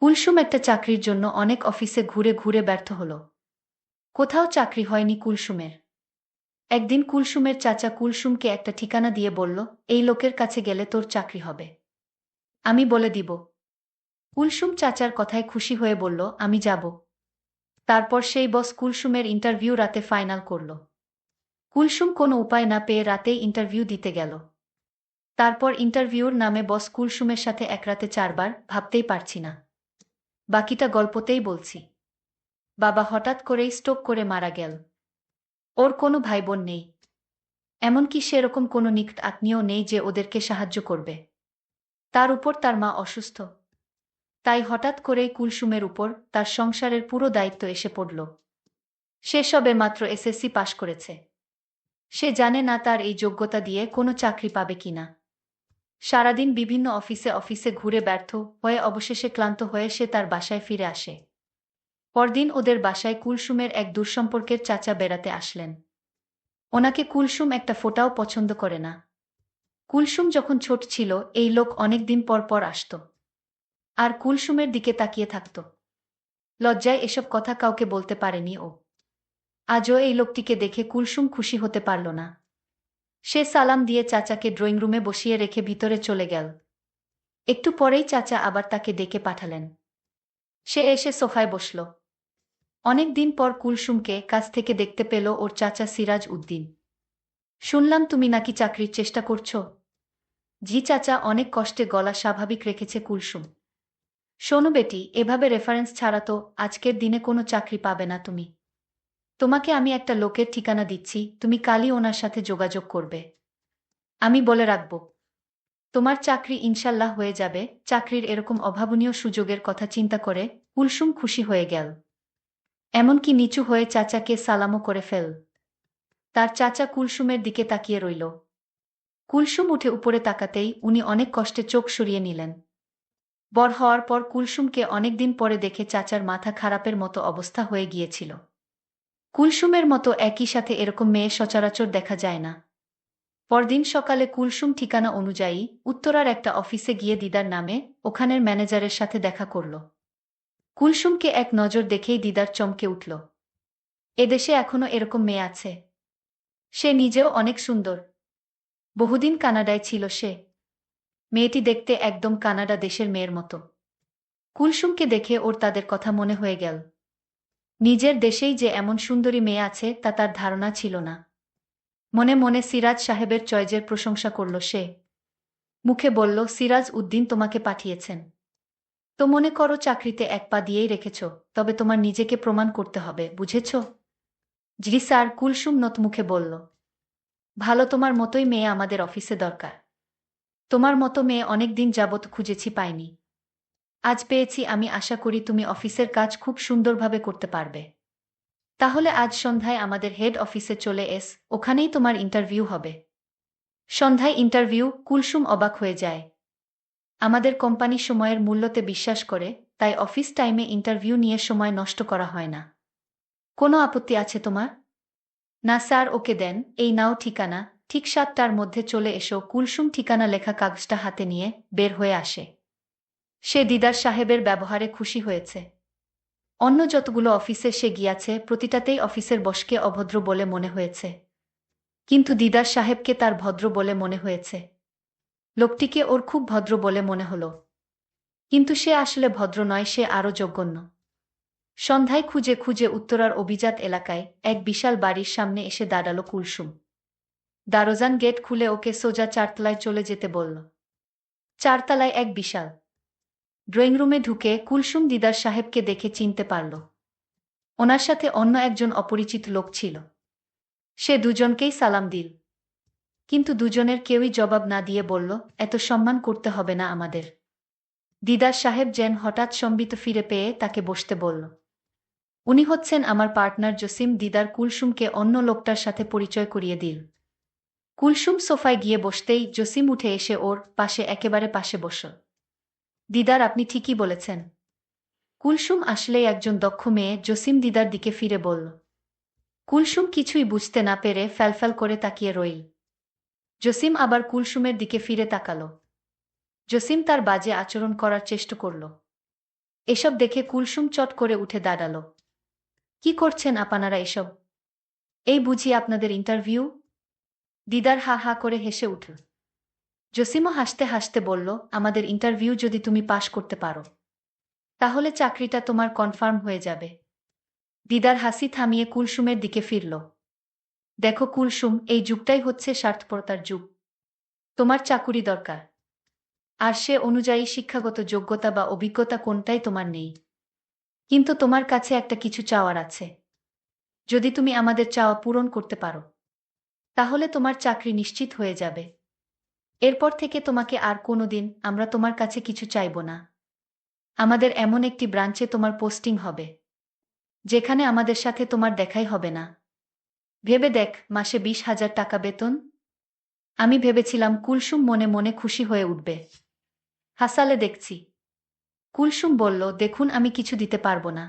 কুলসুম একটা চাকরির জন্য অনেক অফিসে ঘুরে ঘুরে ব্যর্থ হল। কোথাও চাকরি হয়নি কুলসুমের। একদিন কুলসুমের চাচা কুলসুমকে একটা ঠিকানা দিয়ে বলল, এই লোকের কাছে গেলে তোর চাকরি হবে। আমি বলে দিব। কুলসুম চাচার কথায় খুশি হয়ে বলল, আমি যাব। তারপর সেই বস কুলসুমের ইন্টারভিউ রাতে ফাইনাল করল। কুলসুম কোনো উপায় না পেয়ে রাতেই ইন্টারভিউ দিতে গেল। তারপর ইন্টারভিউর নামে বস কুলসুমের সাথে এক রাতে 4 বার ভাবতেই পারছি না। বাকিটা গল্পতেই বলছি। বাবা হঠাৎ করেই স্ট্রোক করে মারা গেল। ওর কোনো ভাই বোন নেই। এমনকি সেরকম কোনো নিকট আত্মীয় নেই যে ওদেরকে সাহায্য করবে। তার উপর তার মা অসুস্থ। তাই হঠাৎ করেই কুলসুমের উপর তার সংসারের পুরো দায়িত্ব এসে পড়ল। সে সবে মাত্র এসএসসি পাশ করেছে। সে জানে না তার এই যোগ্যতা দিয়ে কোনো চাকরি পাবে কিনা। সারাদিন বিভিন্ন অফিসে অফিসে ঘুরে ব্যর্থ হয়ে অবশেষে ক্লান্ত হয়ে সে তার বাসায় ফিরে আসে। পরদিন ওদের বাসায় কুলসুমের এক দূরসম্পর্কের চাচা বেড়াতে আসলেন। ওনাকে কুলসুম একটা ফোঁটাও পছন্দ করে না। কুলসুম যখন ছোট ছিল এই লোক অনেক দিন পর পর আসত। আর কুলসুমের দিকে তাকিয়ে থাকত। লজ্জায় এসব কথা কাউকে বলতে পারেনি ও। আজও এই লোকটিকে দেখে কুলসুম খুশি হতে পারল না। সে সালাম দিয়ে চাচাকে ড্রয়িং রুমে বসিয়ে রেখে ভিতরে চলে গেল। একটু পরেই চাচা আবার তাকে ডেকে পাঠালেন। সে এসে সোফায় বসল। অনেক দিন পর কুলসুমকে কাছ থেকে দেখতে পেল ওর চাচা সিরাজ উদ্দিন। শুনলাম তুমি নাকি চাকরির চেষ্টা করছো। জি চাচা, অনেক কষ্টে গলা স্বাভাবিক রেখেছে কুলসুম। শোনো বেটি, এভাবে রেফারেন্স ছাড়া তো আজকের দিনে কোনো চাকরি পাবে না তুমি। তোমাকে আমি একটা লোকের ঠিকানা দিচ্ছি, তুমি কালই ওনার সাথে যোগাযোগ করবে। আমি বলে রাখব, তোমার চাকরি ইনশাল্লাহ হয়ে যাবে। চাকরির এরকম অভাবনীয় সুযোগের কথা চিন্তা করে কুলসুম খুশি হয়ে গেল। এমনকি নিচু হয়ে চাচাকে সালামও করে ফেল। তার চাচা কুলসুমের দিকে তাকিয়ে রইল। কুলসুম উঠে উপরে তাকাতেই উনি অনেক কষ্টে চোখ সরিয়ে নিলেন। বড় হওয়ার পর কুলসুমকে অনেকদিন পরে দেখে চাচার মাথা খারাপের মতো অবস্থা হয়ে গিয়েছিল। কুলসুমের মতো একই সাথে এরকম মেয়ে সচরাচর দেখা যায় না। পরদিন সকালে কুলসুম ঠিকানা অনুযায়ী উত্তরার একটা অফিসে গিয়ে দিদার নামে ওখানের ম্যানেজারের সাথে দেখা করল। কুলসুমকে এক নজর দেখেই দিদার চমকে উঠল। এদেশে এখনো এরকম মেয়ে আছে। সে নিজেও অনেক সুন্দর। বহুদিন কানাডায় ছিল সে। মেয়েটি দেখতে একদম কানাডা দেশের মেয়ের মতো। কুলসুমকে দেখে ওর তাদের কথা মনে হয়ে গেল। নিজের দেশেই যে এমন সুন্দরী মেয়ে আছে তা তার ধারণা ছিল না। মনে মনে সিরাজ সাহেবের চয়েজের প্রশংসা করল সে। মুখে বলল, সিরাজ উদ্দিন তোমাকে পাঠিয়েছেন। তো মনে করো চাকরিতে এক পা দিয়েই রেখেছ, তবে তোমার নিজেকে প্রমাণ করতে হবে, বুঝেছ? জি স্যার, কুলসুম নত মুখে বলল। ভালো, তোমার মতোই মেয়ে আমাদের অফিসে দরকার। তোমার মতো মেয়ে অনেক দিন যাবৎ খুঁজেছি, পাইনি। আজ পেয়েছি। আমি আশা করি তুমি অফিসের কাজ খুব সুন্দরভাবে করতে পারবে। তাহলে আজ সন্ধ্যায় আমাদের হেড অফিসে চলে এস, ওখানেই তোমার ইন্টারভিউ হবে। সন্ধ্যায় ইন্টারভিউ? কুলসুম অবাক হয়ে যায়। আমাদের কোম্পানি সময়ের মূল্যতে বিশ্বাস করে, তাই অফিস টাইমে ইন্টারভিউ নিয়ে সময় নষ্ট করা হয় না। কোনো আপত্তি আছে তোমার? না স্যার, ওকে দেন, এই নাও ঠিকানা। ঠিক 7টার মধ্যে চলে এসো। কুলসুম ঠিকানা লেখা কাগজটা হাতে নিয়ে বের হয়ে আসে। সে দিদার সাহেবের ব্যবহারে খুশি হয়েছে। অন্য যতগুলো অফিসে সে গিয়াছে প্রতিটাতেই অফিসের বসকে অভদ্র বলে মনে হয়েছে। কিন্তু দিদার সাহেবকে তার ভদ্র বলে মনে হয়েছে। লোকটিকে ওর খুব ভদ্র বলে মনে হলো। কিন্তু সে আসলে ভদ্র নয়, সে আরও জঘন্য। সন্ধ্যায় খুঁজে খুঁজে উত্তরার অভিজাত এলাকায় এক বিশাল বাড়ির সামনে এসে দাঁড়ালো কুলসুম। দারোজান গেট খুলে ওকে সোজা 4তলায় চলে যেতে বলল। 4তলায় এক বিশাল ড্রয়িং রুমে ঢুকে কুলসুম দিদার সাহেবকে দেখে চিনতে পারল। ওনার সাথে অন্য একজন অপরিচিত লোক ছিল। সে দুজনকেই সালাম দিল। কিন্তু দুজনের কেউই জবাব না দিয়ে বলল, এত সম্মান করতে হবে না আমাদের। দিদার সাহেব যেন হঠাৎ সম্বিত ফিরে পেয়ে তাকে বসতে বলল। উনি হচ্ছেন আমার পার্টনার জসিম। দিদার কুলসুমকে অন্য লোকটার সাথে পরিচয় করিয়ে দিল। কুলসুম সোফায় গিয়ে বসতেই জসিম উঠে এসে ওর পাশে একেবারে পাশে বসল। দিদার, আপনি ঠিকই বলেছেন। কুলসুম আসলেই একজন দক্ষ মেয়ে, জসিম দিদার দিকে ফিরে বলল। কুলসুম কিছুই বুঝতে না পেরে ফ্যালফ্যাল করে তাকিয়ে রইল। জসিম আবার কুলসুমের দিকে ফিরে তাকাল। জসিম তার বাজে আচরণ করার চেষ্টা করল। এসব দেখে কুলসুম চট করে উঠে দাঁড়ালো। কি করছেন আপনারা এসব? এই বুঝি আপনাদের ইন্টারভিউ? দিদার হা হা করে হেসে উঠল। জসিমও হাসতে হাসতে বলল, আমাদের ইন্টারভিউ যদি তুমি পাশ করতে পারো তাহলে চাকরিটা তোমার কনফার্ম হয়ে যাবে। দিদার হাসি থামিয়ে কুলসুমের দিকে ফিরল। দেখো কুলসুম, এই যুগটাই হচ্ছে স্বার্থপরতার যুগ। তোমার চাকুরি দরকার, আর সে অনুযায়ী শিক্ষাগত যোগ্যতা বা অভিজ্ঞতা কোনটাই তোমার নেই। কিন্তু তোমার কাছে একটা কিছু চাওয়ার আছে। যদি তুমি আমাদের চাওয়া পূরণ করতে পারো তাহলে তোমার চাকরি নিশ্চিত হয়ে যাবে। এরপর থেকে তোমাকে আর কোনোদিন আমরা তোমার কাছে কিছু চাইব না। আমাদের এমন একটি ব্রাঞ্চে তোমার পোস্টিং হবে যেখানে আমাদের সাথে তোমার দেখাই হবে না। ভেবে দেখ, মাসে 20,000 টাকা বেতন। আমি ভেবেছিলাম কুলসুম মনে মনে খুশি হয়ে উঠবে। হাসালে দেখছি। কুলসুম বলল, দেখুন আমি কিছু দিতে পারবো না।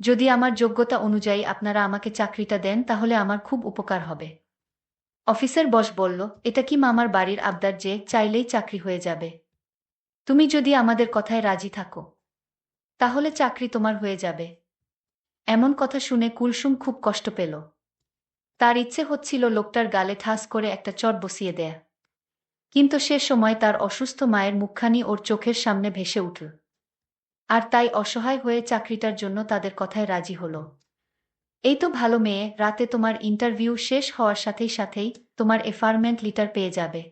যদি আমার যোগ্যতা অনুযায়ী আপনারা আমাকে চাকরিটা দেন তাহলে আমার খুব উপকার হবে। অফিসের বস বলল, এটা কি মামার বাড়ির আবদার যে চাইলেই চাকরি হয়ে যাবে? তুমি যদি আমাদের কথায় রাজি থাকো তাহলে চাকরি তোমার হয়ে যাবে। এমন কথা শুনে কুলসুম খুব কষ্ট পেল। তার ইচ্ছে হচ্ছিল লোকটার গালে ঠাস করে একটা চট বসিয়ে দেয়া। কিন্তু সে সময় তার অসুস্থ মায়ের মুখখানি ওর চোখের সামনে ভেসে উঠল। আর তাই অসহায় হয়ে চাকরিটার জন্য তাদের কথায় রাজি হলো। এই তো ভালো মেয়ে, রাতে তোমার ইন্টারভিউ শেষ হওয়ার সাথেই সাথেই তোমার অ্যাপয়েন্টমেন্ট লেটার পেয়ে যাবে।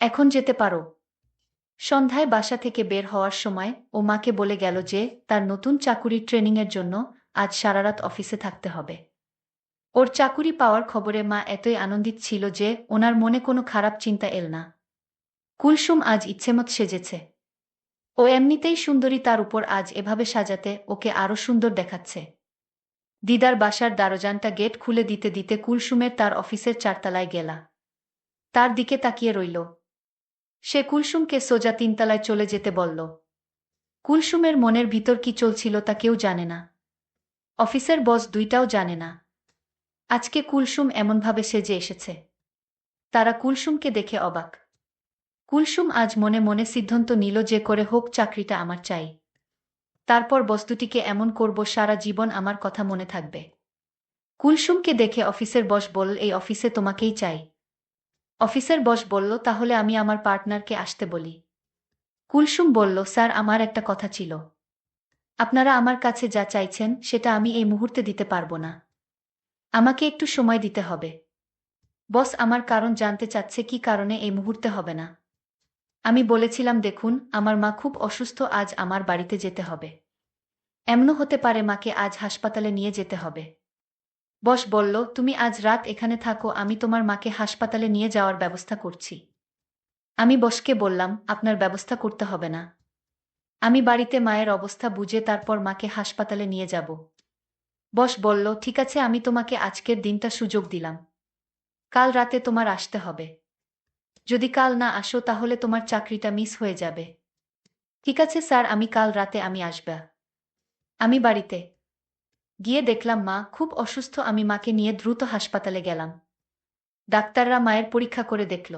এখন যেতে পারো। সন্ধ্যায় বাসা থেকে বের হওয়ার সময় ও মাকে বলে গেল যে তার নতুন চাকুরির ট্রেনিংয়ের জন্য আজ সারারাত অফিসে থাকতে হবে। ওর চাকুরি পাওয়ার খবরে মা এতই আনন্দিত ছিল যে ওনার মনে কোনো খারাপ চিন্তা এল না। কুলসুম আজ ইচ্ছেমত সেজেছে। ও এমনিতেই সুন্দরী, তার উপর আজ এভাবে সাজাতে ওকে আরো সুন্দর দেখাচ্ছে। দিদার বাসার দরজাটা গেট খুলে দিতে দিতে কুলসুমের তার অফিসের 4 তলায় গেলা। তার দিকে তাকিয়ে রইল। সে কুলসুমকে সোজা 3 তলায় চলে যেতে বলল। কুলসুমের মনের ভিতর কি চলছিল তা কেউ জানে না। অফিসের বস দুইটাও জানে না আজকে কুলসুম এমনভাবে সেজে এসেছে। তারা কুলসুমকে দেখে অবাক। কুলসুম আজ মনে মনে সিদ্ধান্ত নিল যে করে হোক চাকরিটা আমার চাই। তারপর বস্তুটিকে এমন করব সারা জীবন আমার কথা মনে থাকবে। কুলসুমকে দেখে অফিসের বস বলল, এই অফিসে তোমাকেই চাই। অফিসের বস বলল, তাহলে আমি আমার পার্টনারকে আসতে বলি। কুলসুম বলল, স্যার আমার একটা কথা ছিল। আপনারা আমার কাছে যা চাইছেন সেটা আমি এই মুহূর্তে দিতে পারবো না। আমাকে একটু সময় দিতে হবে। বস আমার কারণ জানতে চাচ্ছে কি কারণে এই মুহূর্তে হবে না। আমি বলেছিলাম, দেখুন আমার মা খুব অসুস্থ, আজ আমার বাড়িতে যেতে হবে। এমনও হতে পারে মাকে আজ হাসপাতালে নিয়ে যেতে হবে। বস বলল, তুমি আজ রাত এখানে থাকো, আমি তোমার মাকে হাসপাতালে নিয়ে যাওয়ার ব্যবস্থা করছি। আমি বসকে বললাম, আপনার ব্যবস্থা করতে হবে না। আমি বাড়িতে মায়ের অবস্থা বুঝে তারপর মাকে হাসপাতালে নিয়ে যাব। বস বলল, ঠিক আছে, আমি তোমাকে আজকের দিনটা সুযোগ দিলাম। কাল রাতে তোমার আসতে হবে। যদি কাল না আসো তাহলে তোমার চাকরিটা মিস হয়ে যাবে। ঠিক আছে স্যার, আমি কাল রাতে আমি আসব। আমি বাড়িতে গিয়ে দেখলাম মা খুব অসুস্থ। আমি মাকে নিয়ে দ্রুত হাসপাতালে গেলাম। ডাক্তাররা মায়ের পরীক্ষা করে দেখল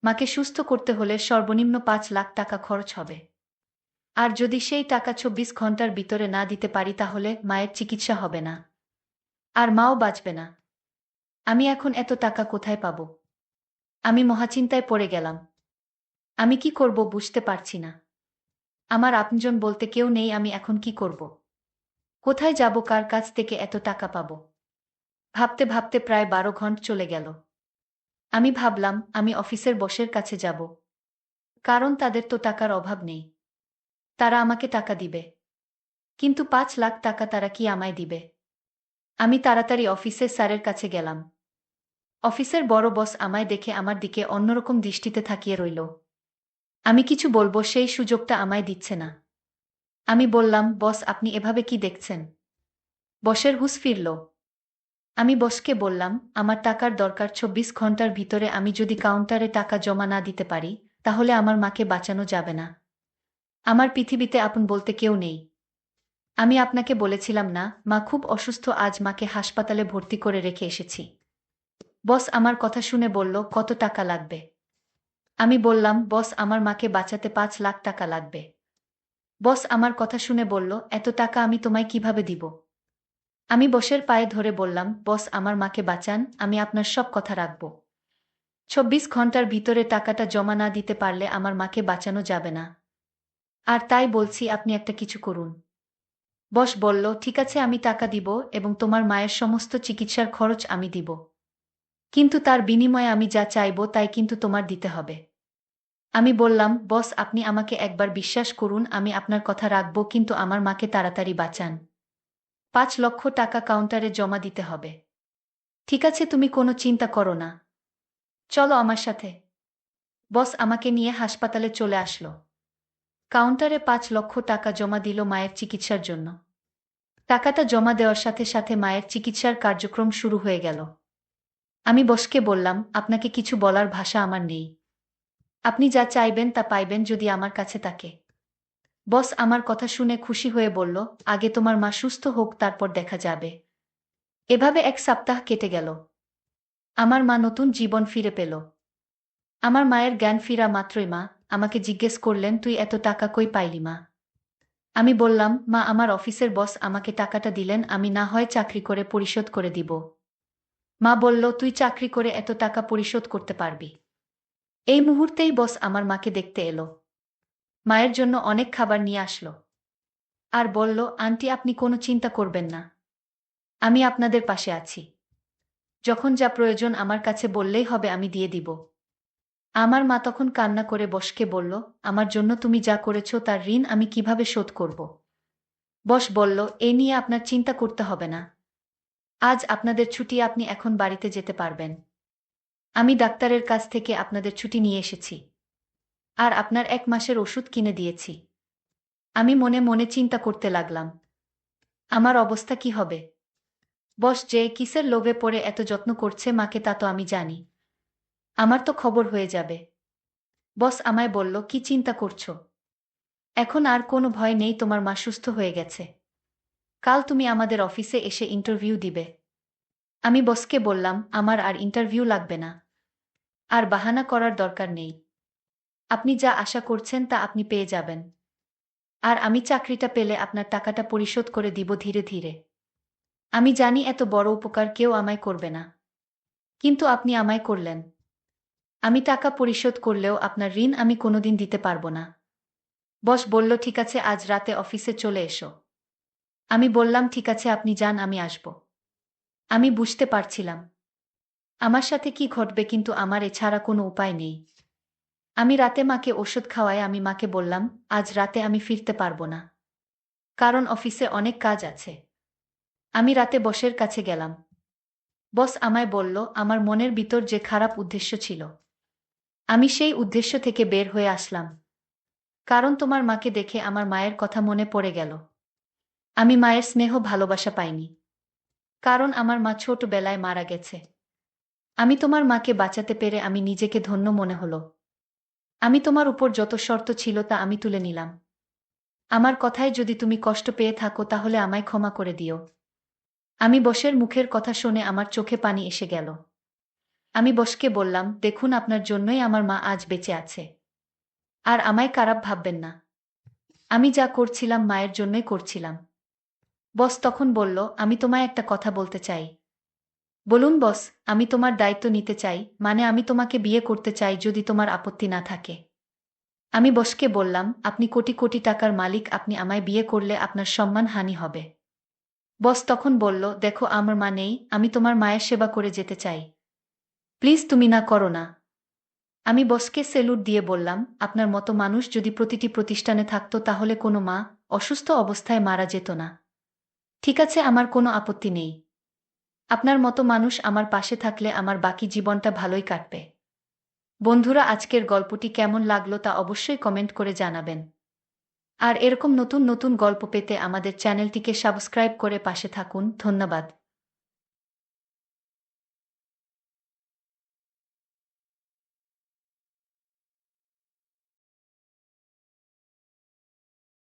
মাকে সুস্থ করতে হলে সর্বনিম্ন 5 লাখ টাকা খরচ হবে। আর যদি সেই টাকা 24 ঘন্টার ভিতরে না দিতে পারি তাহলে মায়ের চিকিৎসা হবে না, আর মাও বাঁচবে না। আমি এখন এত টাকা কোথায় পাব? আমি মহাচিন্তায় পড়ে গেলাম। আমি কি করব বুঝতে পারছি না। আমার আপনজন বলতে কেউ নেই। আমি এখন কি করব? কোথায় যাব? কার কাছ থেকে এত টাকা পাব? ভাবতে ভাবতে প্রায় 12 ঘন্টা চলে গেল। আমি ভাবলাম আমি অফিসের বসের কাছে যাব, কারণ তাদের তো টাকার অভাব নেই। তারা আমাকে টাকা দিবে। কিন্তু 5 লাখ টাকা তারা কি আমায় দিবে? আমি তাড়াতাড়ি অফিসের স্যারের কাছে গেলাম। অফিসের বড় বস আমায় দেখে আমার দিকে অন্যরকম দৃষ্টিতে তাকিয়ে রইল। আমি কিছু বলবো সেই সুযোগটা আমায় দিচ্ছে না। আমি বললাম, বস আপনি এভাবে কি দেখছেন? বসের হুঁশ ফিরল। আমি বসকে বললাম, আমার টাকার দরকার। 24 ঘন্টার ভিতরে আমি যদি কাউন্টারে টাকা জমা না দিতে পারি তাহলে আমার মাকে বাঁচানো যাবে না। আমার পৃথিবীতে আপন বলতে কেউ নেই। আমি আপনাকে বলেছিলাম না মা খুব অসুস্থ, আজ মাকে হাসপাতালে ভর্তি করে রেখে এসেছি। বস আমার কথা শুনে বলল, কত টাকা লাগবে? আমি বললাম, বস আমার মাকে বাঁচাতে 5 লাখ টাকা লাগবে। বস আমার কথা শুনে বলল, এত টাকা আমি তোমায় কিভাবে দিব? আমি বসের পায়ে ধরে বললাম, বস আমার মাকে বাঁচান, আমি আপনার সব কথা রাখব। ২৪ ঘন্টার ভিতরে টাকাটা জমা না দিতে পারলে আমার মাকে বাঁচানো যাবে না। আর তাই বলছি আপনি একটা কিছু করুন। বস বলল, ঠিক আছে আমি টাকা দিব এবং তোমার মায়ের সমস্ত চিকিৎসার খরচ আমি দিব। কিন্তু তার বিনিময়ে আমি যা চাইব তাই কিন্তু তোমার দিতে হবে। আমি বললাম, বস আপনি আমাকে একবার বিশ্বাস করুন, আমি আপনার কথা রাখব, কিন্তু আমার মাকে তাড়াতাড়ি বাঁচান। ৫ লক্ষ টাকা কাউন্টারে জমা দিতে হবে। ঠিক আছে, তুমি কোনো চিন্তা করো না। চলো আমার সাথে। বস আমাকে নিয়ে হাসপাতালে চলে আসলো। কাউন্টারে ৫ লক্ষ টাকা জমা দিল মায়ের চিকিৎসার জন্য। টাকাটা জমা দেওয়ার সাথে সাথে মায়ের চিকিৎসার কার্যক্রম শুরু হয়ে গেল। আমি বসকে বললাম, আপনাকে কিছু বলার ভাষা আমার নেই। আপনি যা চাইবেন তা পাইবেন যদি আমার কাছে থাকে। বস আমার কথা শুনে খুশি হয়ে বলল, আগে তোমার মা সুস্থ হোক, তারপর দেখা যাবে। এভাবে ১ সপ্তাহ কেটে গেল। আমার মা নতুন জীবন ফিরে পেল। আমার মায়ের জ্ঞান ফিরা মাত্রই মা আমাকে জিজ্ঞেস করলেন, তুই এত টাকা কই পাইলি মা? আমি বললাম, মা আমার অফিসের বস আমাকে টাকাটা দিলেন, আমি না হয় চাকরি করে পরিশোধ করে দিব। মা বলল, তুই চাকরি করে এত টাকা পরিশোধ করতে পারবি? এই মুহূর্তেই বস আমার মাকে দেখতে এলো। মায়ের জন্য অনেক খাবার নিয়ে আসলো। আর বলল, আন্টি আপনি কোনো চিন্তা করবেন না, আমি আপনাদের পাশে আছি। যখন যা প্রয়োজন আমার কাছে বললেই হবে, আমি দিয়ে দিব। আমার মা তখন কান্না করে বসকে বলল, আমার জন্য তুমি যা করেছ তার ঋণ আমি কিভাবে শোধ করব? বস বলল, এ নিয়ে আপনার চিন্তা করতে হবে না। আজ আপনাদের ছুটি, আপনি এখন বাড়িতে যেতে পারবেন। আমি ডাক্তারের কাছ থেকে আপনাদের ছুটি নিয়ে এসেছি। আর আপনার ১ মাসের ওষুধ কিনে দিয়েছি। আমি মনে মনে চিন্তা করতে লাগলাম, আমার অবস্থা কি হবে? বস যে কিসের লোভে পড়ে এত যত্ন করছে মাকে তা তো আমি জানি। আমার তো খবর হয়ে যাবে। বস আমায় বলল, কি চিন্তা করছো? এখন আর কোনো ভয় নেই, তোমার মা সুস্থ হয়ে গেছে। কাল তুমি আমাদের অফিসে এসে ইন্টারভিউ দিবে। আমি বসকে বললাম, আমার আর ইন্টারভিউ লাগবে না। আর বাহানা করার দরকার নেই। আপনি যা আশা করছেন তা আপনি পেয়ে যাবেন। আর আমি চাকরিটা পেলে আপনার টাকাটা পরিশোধ করে দিব ধীরে ধীরে। আমি জানি এত বড় উপকার কেউ আমায় করবে না, কিন্তু আপনি আমায় করলেন। আমি টাকা পরিশোধ করলেও আপনার ঋণ আমি কোনোদিন দিতে পারবো না। বস বলল, ঠিক আছে আজ রাতে অফিসে চলে এসো। আমি বললাম, ঠিক আছে আপনি যান, আমি আসব। আমি বুঝতে পারছিলাম আমার সাথে কি ঘটবে, কিন্তু আমার এছাড়া কোনো উপায় নেই। আমি রাতে মাকে ওষুধ খাওয়ায় আমি মাকে বললাম, আজ রাতে আমি ফিরতে পারবো না, কারণ অফিসে অনেক কাজ আছে। আমি রাতে বসের কাছে গেলাম। বস আমায় বলল, আমার মনের ভিতর যে খারাপ উদ্দেশ্য ছিল, আমি সেই উদ্দেশ্য থেকে বের হয়ে আসলাম। কারণ তোমার মাকে দেখে আমার মায়ের কথা মনে পড়ে গেল। আমি মায়ের স্নেহ ভালোবাসা পাইনি, কারণ আমার মা ছোটবেলায় মারা গেছে। আমি তোমার মাকে বাঁচাতে পেরে আমি নিজেকে ধন্য মনে হলো। আমি তোমার উপর যত শর্ত ছিল তা আমি তুলে নিলাম। আমার কথায় যদি তুমি কষ্ট পেয়ে থাকো তাহলে আমায় ক্ষমা করে দিও। আমি বসের মুখের কথা শুনে আমার চোখে পানি এসে গেল। আমি বসকে বললাম, দেখুন আপনার জন্যই আমার মা আজ বেঁচে আছে। আর আমায় খারাপ ভাববেন না। আমি যা করছিলাম মায়ের জন্যই করছিলাম। বস তখন বলল, আমি তোমায় একটা কথা বলতে চাই। বলুন বস। আমি তোমার দায়িত্ব নিতে চাই, মানে আমি তোমাকে বিয়ে করতে চাই যদি তোমার আপত্তি না থাকে। আমি বসকে বললাম, আপনি কোটি কোটি টাকার মালিক, আপনি আমায় বিয়ে করলে আপনার সম্মান হানি হবে। বস তখন বলল, দেখো আমার মা নেই, আমি তোমার মায়ের সেবা করে যেতে চাই। প্লিজ তুমি না করো না। আমি বসকে সেলুট দিয়ে বললাম, আপনার মতো মানুষ যদি প্রতিটি প্রতিষ্ঠানে থাকতো তাহলে কোনো মা অসুস্থ অবস্থায় মারা যেত না। ঠিক আছে, আমার কোনো আপত্তি নেই। আপনার মতো মানুষ আমার পাশে থাকলে আমার বাকি জীবনটা ভালোই কাটবে। বন্ধুরা, আজকের গল্পটি কেমন লাগলো তা অবশ্যই কমেন্ট করে জানাবেন। আর এরকম নতুন নতুন গল্প পেতে আমাদের চ্যানেলটিকে সাবস্ক্রাইব করে পাশে থাকুন। ধন্যবাদ।